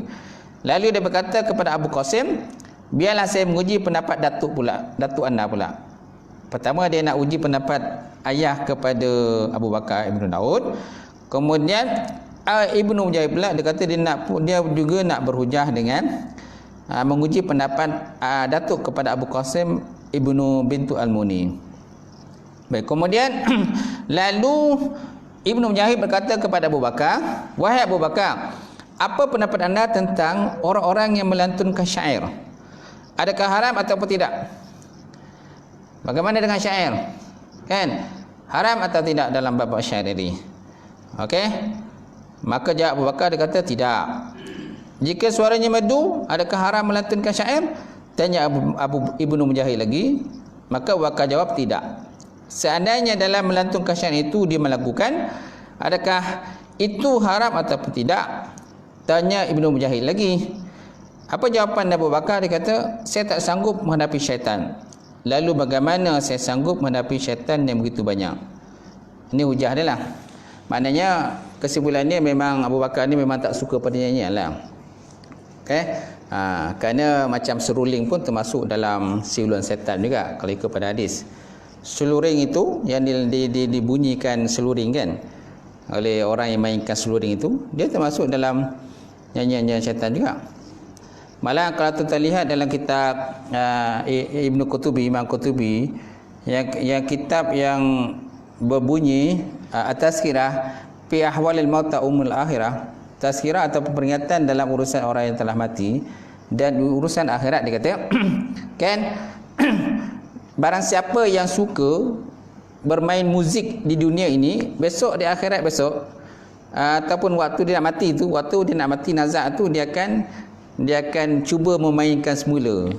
Lalu dia berkata kepada Abu Qasim, biarlah saya menguji pendapat datuk pula, datuk anda pula. Pertama dia nak uji pendapat ayah kepada Abu Bakar Ibnu Daud. Kemudian Ibnu Mujahid pula dia kata dia juga nak berhujah dengan menguji pendapat datuk kepada Abu Qasim Ibnu bintu Al-Muni. Baik, kemudian lalu Ibnu Mujahid berkata kepada Abu Bakar, wahai Abu Bakar, apa pendapat anda tentang orang-orang yang melantunkan syair? Adakah haram ataupun tidak? Bagaimana dengan syair? Kan? Haram atau tidak dalam bab syair ini? Okey? Maka jawab Abu Bakar, dia kata tidak. Jika suaranya merdu, adakah haram melantunkan syair? Tanya Ibnu Mujahid lagi. Maka Abu Bakar jawab tidak. Seandainya dalam melantunkan syair itu dia melakukan, adakah itu haram ataupun tidak? Tanya Ibnu Mujahid lagi. Apa jawapan Abu Bakar? Dia kata, saya tak sanggup menghadapi syaitan. Lalu bagaimana saya sanggup menghadapi syaitan yang begitu banyak? Ini hujah dia lah. Maknanya kesimpulannya memang Abu Bakar ni memang tak suka pada nyanyian lah. Okay? Kerana macam seruling pun termasuk dalam siulan setan juga kalau ikut pada hadis. Seluring itu yang dibunyikan seluring kan oleh orang yang mainkan seluring itu, dia termasuk dalam nyanyian syaitan juga. Malah kalau kita lihat dalam kitab Ibnu Qutubi, Imam Qutubi, yang kitab yang berbunyi At-Tazkirah fi ahwalil mauta umul akhirah, tazkirah atau peringatan dalam urusan orang yang telah mati dan urusan akhirat, dia kata kan barang siapa yang suka bermain muzik di dunia ini, besok di akhirat besok ataupun waktu dia nak mati tu, waktu dia nak mati nazak tu, dia akan cuba memainkan semula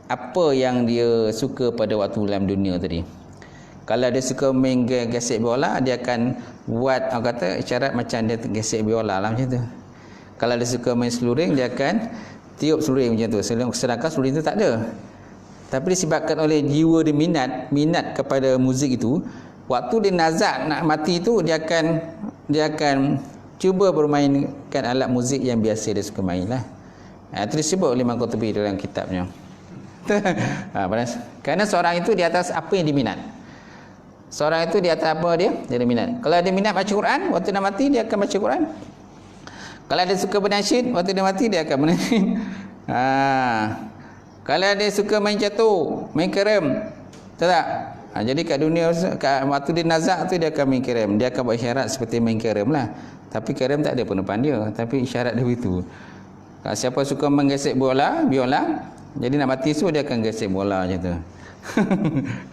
apa yang dia suka pada waktu dalam dunia tadi. Kalau dia suka main gesek biola, dia akan buat kata isyarat macam dia gesek biola lah macam tu. Kalau dia suka main seluring, dia akan tiup seluring macam tu. Sedangkan seluring tu tak ada. Tapi disebabkan oleh jiwa dia minat kepada muzik itu, waktu dia nazak nak mati tu, dia akan cuba bermainkan alat muzik yang biasa dia suka main lah. Itu disebut oleh Imam Qutubi dalam kitabnya. Kerana seorang itu di atas apa yang diminat. Seorang itu di atas apa dia minat. Kalau dia minat baca Quran, waktu dia mati dia akan baca Quran. Kalau dia suka bernasyid, waktu dia mati dia akan bernasyid. Kalau dia suka main catur, main kerem, tak? Jadi kat dunia waktu dia nazak tu dia akan main kerem. Dia akan buat isyarat seperti main kerem lah. Tapi kerem tak ada penupan dia, tapi isyarat dia begitu. Kalau siapa suka menggesek biola, jadi nak mati tu dia akan gesek bola macam tu.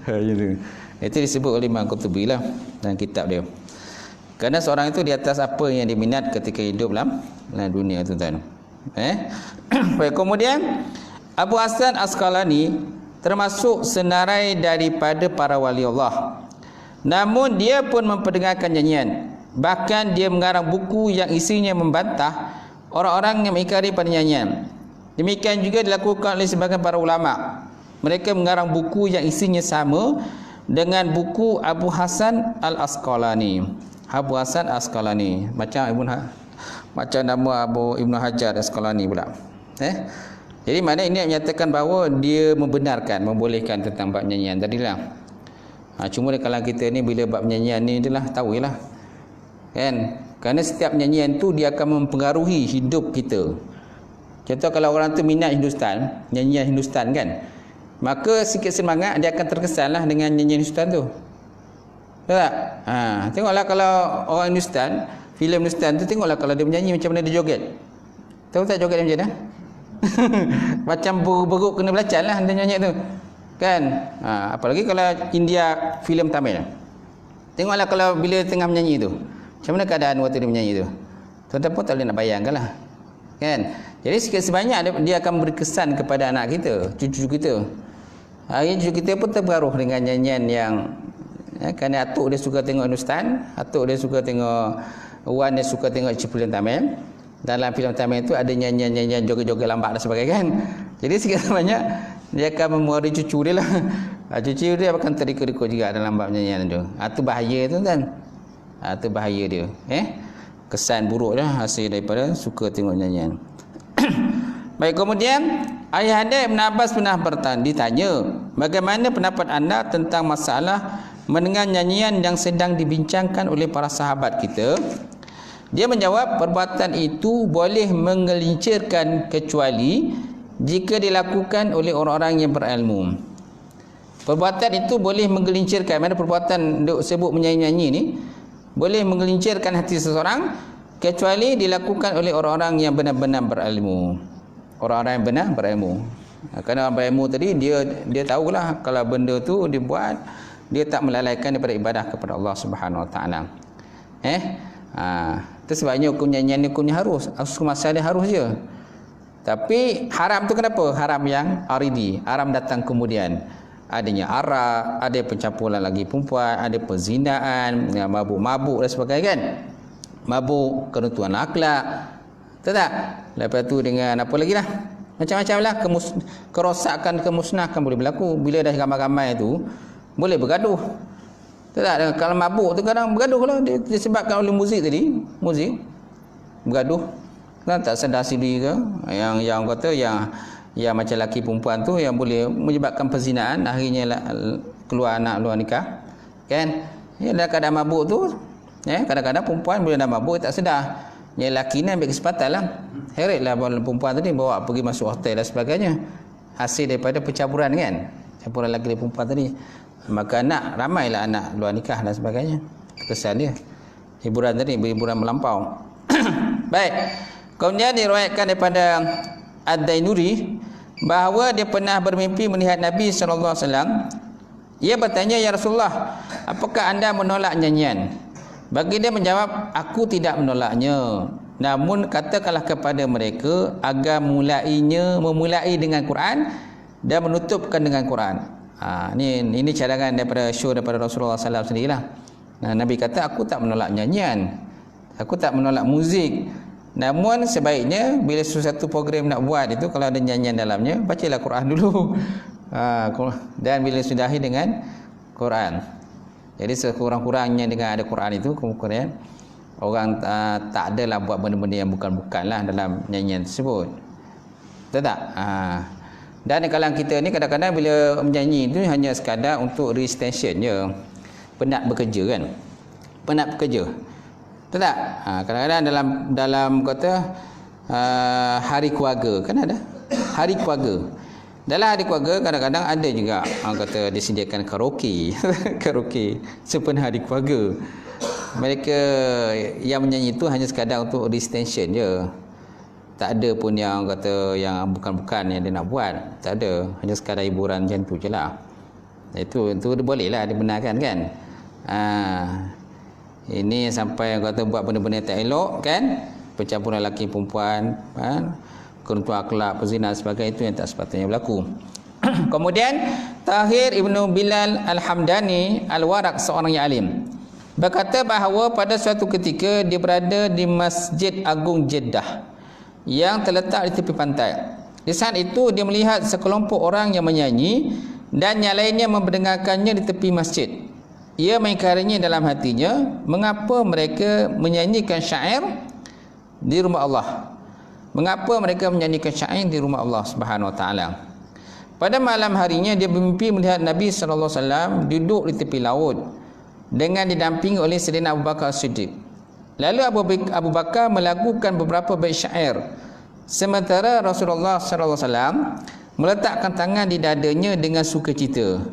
Macam tu. Itu disebut oleh Imam Qutubi lah dalam kitab dia. Kerana seorang itu di atas apa yang diminat ketika hidup dalam dunia tu tuan. Baik, kemudian Abu Hasan Asqalani termasuk senarai daripada para wali Allah. Namun dia pun memperdengarkan nyanyian. Bahkan dia mengarang buku yang isinya membantah orang-orang yang mengingkari pada nyanyian. Demikian juga dilakukan oleh sebagian para ulama. Mereka mengarang buku yang isinya sama dengan buku Abu Hasan Al-Asqalani. Abu Hasan Al-Asqalani, macam nama Abu Ibnu Hajar Al-Asqalani pula. Jadi mana ini menyatakan bahawa dia membolehkan tentang bab nyanyian tadilah. Cuma kalau kita ni bila bab nyanyian ni adalah tahulah. Kan? Kerana setiap nyanyian tu dia akan mempengaruhi hidup kita. Contoh kalau orang tu minat Hindustan, nyanyian Hindustan kan, maka sikit semangat dia akan terkesanlah dengan nyanyian Hindustan tu. Tahu tak? Tengoklah kalau orang Hindustan, filem Hindustan tu, tengoklah kalau dia menyanyi macam mana dia joget. Tahu tak joget dia macam mana? Macam beruk kena belacan lah dia nyanyi tu. Kan? Apalagi kalau India filem Tamil. Tengoklah kalau bila tengah menyanyi tu, macam mana keadaan waktu dia menyanyi tu. Tuan-tuan pun tak boleh nak bayangkan lah. Kan? Jadi sikit sebanyak dia akan berkesan kepada anak kita, cucu kita. Hari cucu kita pun terpengaruh dengan nyanyian yang kerana atuk dia suka tengok Hindustan, atuk dia suka tengok, Wan dia suka tengok filem Tamil. Dalam filem Tamil tu ada nyanyian-nyanyian joget-joget lambat dan sebagainya kan. Jadi sikit sebanyak dia akan mempengaruhi cucu dia lah. Cucu dia akan terikut-ikut juga dalam bab nyanyian tu. Itu bahaya tu kan. Itu bahaya dia. Kesan buruk dah hasil daripada suka tengok nyanyian. Baik, kemudian Ayahanda Ibn Abbas pernah ditanya, bagaimana pendapat anda tentang masalah mendengar nyanyian yang sedang dibincangkan oleh para sahabat kita? Dia menjawab, perbuatan itu boleh menggelincirkan kecuali jika dilakukan oleh orang-orang yang berilmu. Perbuatan itu boleh menggelincirkan, mana perbuatan sebut menyanyi-nyanyi ni boleh menggelincirkan hati seseorang kecuali dilakukan oleh orang-orang yang benar-benar berilmu. Orang-orang yang benar berilmu. Kerana orang berilmu tadi dia tahulah kalau benda tu dibuat, dia tak melalaikan daripada ibadah kepada Allah Subhanahu Wa Taala. Itu sebabnya hukum nyanyian ni hukumnya harus. Hukum asal dia harus je. Tapi haram tu kenapa? Haram yang aridi, haram datang kemudian. Adanya arak, ada pencampuran lagi perempuan, ada perzinaan, mabuk-mabuk dan sebagainya kan. Mabuk, keruntuhan akhlak. Tahu tak? Lepas tu dengan apa lagi lah? Macam-macam lah. Kerosakan, kemusnahan boleh berlaku. Bila dah ramai-ramai tu, boleh bergaduh. Tahu tak? Kalau mabuk tu kadang bergaduh lah. Disebabkan oleh muzik tadi. Muzik. Bergaduh. Kan tak sedar diri ke? Yang kata yang macam lelaki perempuan tu yang boleh menyebabkan perzinaan, akhirnya keluar anak luar nikah. Kan? Dalam keadaan mabuk tu, kadang-kadang perempuan bila dah mabuk tak sedar. Yang lelaki ni ambil kesempatan lah. Heretlah perempuan tadi bawa pergi masuk hotel dan sebagainya. Hasil daripada percampuran kan. Campuran lelaki dan perempuan tadi. Maka ramailah anak luar nikah dan sebagainya. Kesan dia. Hiburan tadi, hiburan melampau. Baik. Kemudian diriwayatkan daripada Ad-Dainuri bahawa dia pernah bermimpi melihat Nabi SAW. Ia bertanya, ya Rasulullah, apakah anda menolak nyanyian? Bagi dia menjawab, aku tidak menolaknya. Namun katakanlah kepada mereka agar memulai dengan Quran dan menutupkan dengan Quran. Ini cadangan daripada Rasulullah SAW sendirilah. Nabi kata, aku tak menolak nyanyian, aku tak menolak muzik. Namun sebaiknya bila sesuatu program nak buat itu, kalau ada nyanyian dalamnya, bacalah Quran dulu. Dan bila sudahi dengan Quran. Jadi sekurang-kurangnya dengan ada Quran itu, kemudian orang tak adalah buat benda-benda yang bukan-bukan lah dalam nyanyian tersebut. Betul tak? Dan kalau kita ni kadang-kadang bila menyanyi itu hanya sekadar untuk re-extension je. Penat bekerja kan? Penat bekerja. Betul tak? Kadang-kadang dalam kata hari keluarga kan ada? Hari keluarga. Dalam hari keluarga kadang-kadang ada juga kata disediakan karaoke. Karaoke sepenuh hari keluarga. Mereka yang menyanyi itu hanya sekadar untuk extension je. Tak ada pun yang kata yang bukan-bukan yang dia nak buat. Tak ada, hanya sekadar hiburan macam tu je lah. Itu boleh lah dibenarkan kan. Ini sampai yang kata buat benda-benda tak elok kan, percampuran lelaki perempuan, keruntuhan akhlak, perzinahan sebagainya, itu yang tak sepatutnya berlaku. Kemudian Tahir Ibnu Bilal Al-Hamdani Al-Waraq, seorang yang alim, berkata bahawa pada suatu ketika dia berada di Masjid Agung Jeddah yang terletak di tepi pantai. Di saat itu dia melihat sekelompok orang yang menyanyi dan yang lainnya mendengarkannya di tepi masjid. Ia mengingkarinya dalam hatinya, mengapa mereka menyanyikan syair di rumah Allah? Mengapa mereka menyanyikan syair di rumah Allah Subhanahu wa taala? Pada malam harinya dia bermimpi melihat Nabi sallallahu alaihi wasallam duduk di tepi laut dengan didampingi oleh Sayyidina Abu Bakar As-Siddiq. Lalu Abu Bakar melakukan beberapa bait syair, sementara Rasulullah sallallahu alaihi wasallam meletakkan tangan di dadanya dengan sukacita.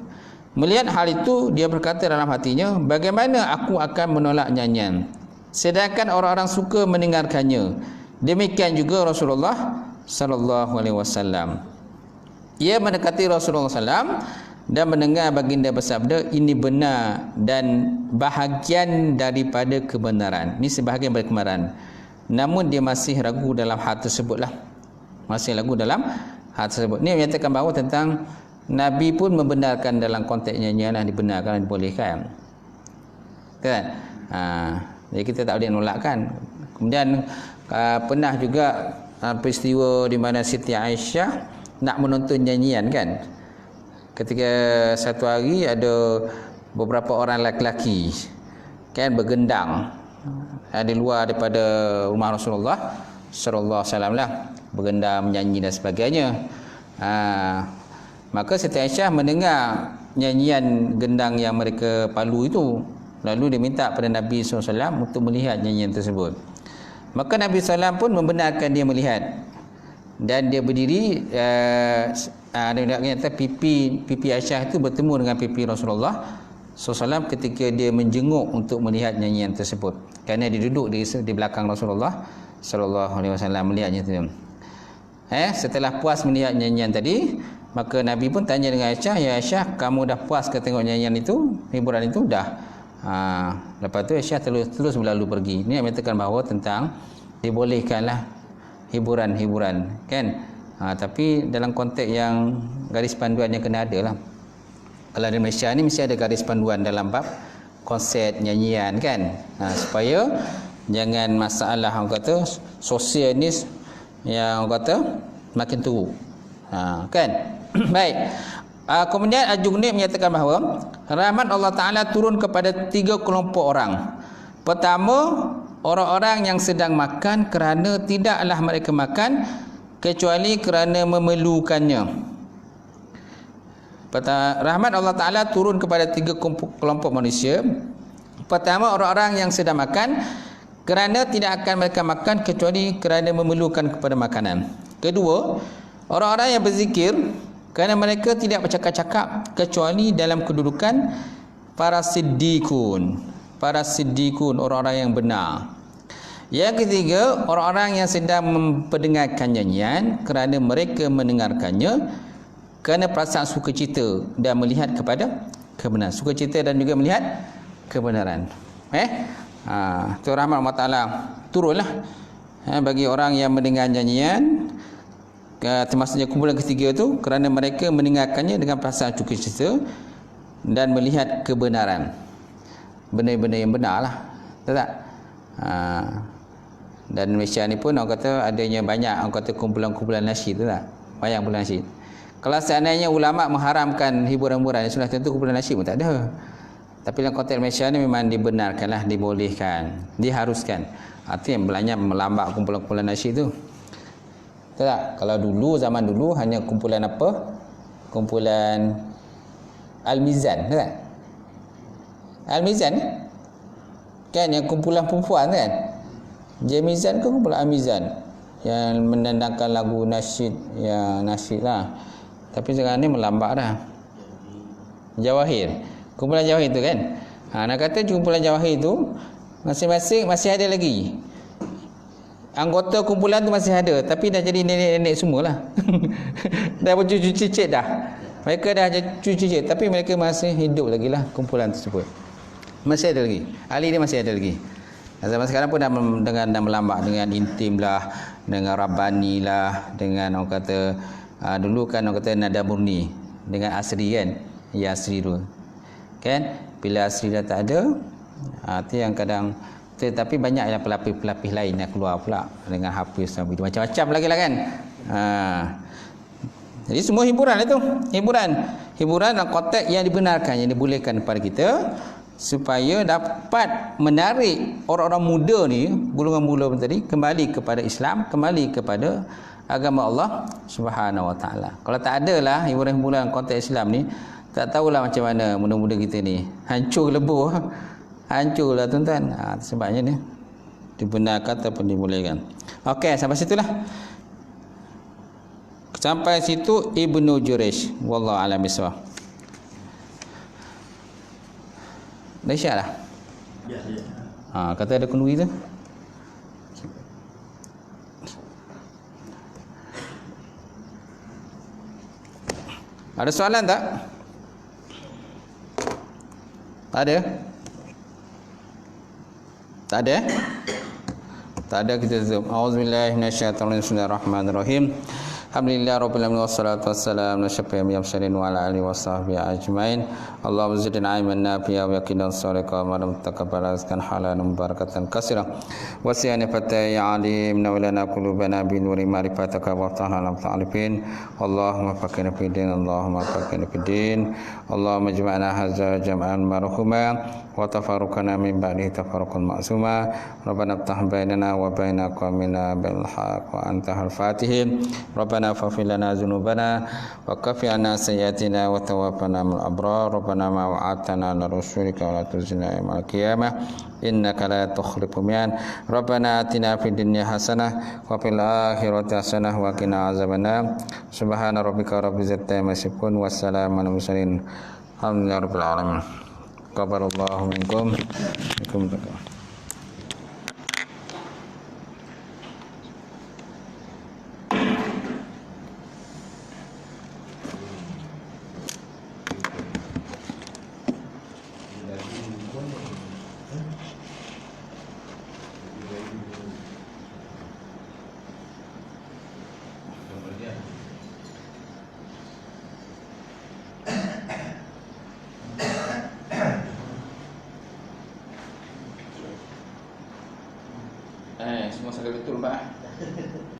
Melihat hal itu, dia berkata dalam hatinya, bagaimana aku akan menolak nyanyian, sedangkan orang-orang suka mendengarkannya. Demikian juga Rasulullah sallallahu alaihi wasallam. Ia mendekati Rasulullah sallam dan mendengar baginda bersabda, ini benar dan bahagian daripada kebenaran. Ini sebahagian daripada kebenaran. Namun dia masih ragu dalam hal tersebutlah. Masih ragu dalam hal tersebut. Ini menyatakan bahawa tentang Nabi pun membenarkan dalam konteks nyanyian, dibenarkan dan dibolehkan. Kan? Jadi kita tak boleh nolakkan. Kemudian pernah juga peristiwa di mana Siti Aisyah nak menonton nyanyian kan. Ketika satu hari ada beberapa orang lelaki kan bergendang di luar daripada rumah Rasulullah sallallahu alaihi wasallam lah, bergendang, menyanyi dan sebagainya. Maka Siti Aisyah mendengar nyanyian gendang yang mereka palu itu. Lalu dia minta pada Nabi SAW untuk melihat nyanyian tersebut. Maka Nabi SAW pun membenarkan dia melihat. Dan dia berdiri, pipi Aisyah itu bertemu dengan pipi Rasulullah SAW ketika dia menjenguk untuk melihat nyanyian tersebut. Kerana dia duduk di belakang Rasulullah SAW melihatnya itu. Setelah puas melihat nyanyian tadi, maka Nabi pun tanya dengan Aisyah, ya Aisyah, kamu dah puas ke tengok nyanyian itu, hiburan itu? Dah. Lepas tu Aisyah terus berlalu pergi. Ini menyatakan bahawa tentang dibolehkanlah hiburan-hiburan kan. Tapi dalam konteks yang garis panduan yang kena ada lah. Kalau di Malaysia ni mesti ada garis panduan dalam bab konsep nyanyian kan. Supaya jangan masalah orang kata sosial ni yang orang kata makin teruk. Kan? Baik. Kemudian Al-Junaydi menyatakan bahawa rahmat Allah Ta'ala turun kepada 3 kelompok orang. Pertama, orang-orang yang sedang makan kerana tidaklah mereka makan kecuali kerana memerlukannya. Rahmat Allah Ta'ala turun kepada 3 kelompok manusia. Pertama, orang-orang yang sedang makan kerana tidak akan mereka makan kecuali kerana memerlukan kepada makanan. Kedua, orang-orang yang berzikir kerana mereka tidak bercakap-cakap kecuali dalam kedudukan para siddiqun. Para siddiqun, orang-orang yang benar. Yang ketiga, orang-orang yang sedang memperdengarkan nyanyian kerana mereka mendengarkannya kerana perasaan sukacita dan melihat kepada kebenaran. Sukacita dan juga melihat kebenaran. Itu rahmat Allah Ta'ala turunlah bagi orang yang mendengar nyanyian, termasuknya kumpulan ketiga itu, kerana mereka mendengarkannya dengan perasaan sukacita dan melihat kebenaran. Benda-benda yang benar lah. Tahu tak? Dan Malaysia ni pun orang kata adanya banyak orang kata kumpulan-kumpulan nasyid, tu tak? Banyak kumpulan nasyid. Kalau seandainya ulama mengharamkan hiburan-hiburan, sudah tentu kumpulan nasyid pun tak ada. Tapi dalam konteks Malaysia ni memang dibenarkanlah, dibolehkan, diharuskan. Itu yang banyak melambak kumpulan-kumpulan nasyid tu. Tahu tak? Kalau dulu, zaman dulu hanya kumpulan apa? Kumpulan Al-Mizan, tahu tak? Al-Mizan kan, yang kumpulan perempuan kan. Jamizan ke kumpulan Al-Mizan yang mendandangkan lagu nasyid, yang nasyid lah. Tapi sekarang ni melambak dah. Jawahir, kumpulan Jawahir tu kan. Nak kata kumpulan Jawahir tu masing-masing masih ada lagi. Anggota kumpulan tu masih ada, tapi dah jadi nenek-nenek semualah. Dah bercucu cicit dah. Mereka dah cucu cicit, tapi mereka masih hidup lagi lah kumpulan tersebut. Masih ada lagi. Ahli dia masih ada lagi. Zaman sekarang pun dah melambak dengan intim lah, dengan Rabbani lah, dengan orang kata dulu kan orang kata nada murni. dengan asri kan, yasriru kan. Bila asri dah tak ada, itu yang kadang tapi banyak yang pelapis-pelapis lain yang keluar pula dengan hafiz macam-macam lagi lah kan. Jadi semua hiburan itu, hiburan dalam konteks yang dibenarkan, yang dibolehkan kepada kita, supaya dapat menarik orang-orang muda ni, golongan muda tadi, kembali kepada Islam, kembali kepada agama Allah Subhanahu Wa Taala. Kalau tak ada lah hiburan-hiburan konteks Islam ni, tak tahulah macam mana muda-muda kita ni, hancur lebur, hancurlah tuan-tuan. Sebabnya ni dibenarkan ataupun dibolehkan. Okey, sampai situlah. Sampai situ Ibnu Jurayj, wallahu a'lam bissawab. Dah isyak dah? Ya. Kata ada kenduri tu. Ada soalan tak? Tak ada? Tak ada? Tak ada, kita tutup. Auzubillahi minasyaitonir rajim. Bismillahirrahmanirrahim. Alhamdulillah rabbil alamin wassalatu wassalamu ala asyrafil mursalin wa ala alihi washabbihi ajmain. Allahumma zidna ilman nafi'a wa yaqinan sadiqan wa taqabbal rizqan halalan barakatan katsiran. Wasi'ana fatai alim wa lana qulubana bi nuri ma'rifataka wa ta'ala ta'alifin. Allahumma faqina fid din, Allahumma faqina fid din. Allahumma ijma'na hadza jam'an marhuma wa tafarruqana min ba'di tafarruqan ma'suma. Rabbana iftah bainana wa baina qaumina bil haqq wa antahal fatihin. Rabbana faghfir lana dzunubana wa kaffir 'anna sayyi'atina wa tawaffana ma'al abrar. Rabbana ma wa'adtana ala rasulika wa la tukhzina yaumil qiyamah innaka la tukhliful mi'ad. Rabbana atina fid dunya hasanah wa fil akhirati hasanah wa qina azabannar. Subhana rabbika rabbil izzati amma yasifun wa salamun alal mursalin. Alhamdulillahi rabbil alamin. Qabarallahu minkum. Semua sakit betul, Pak.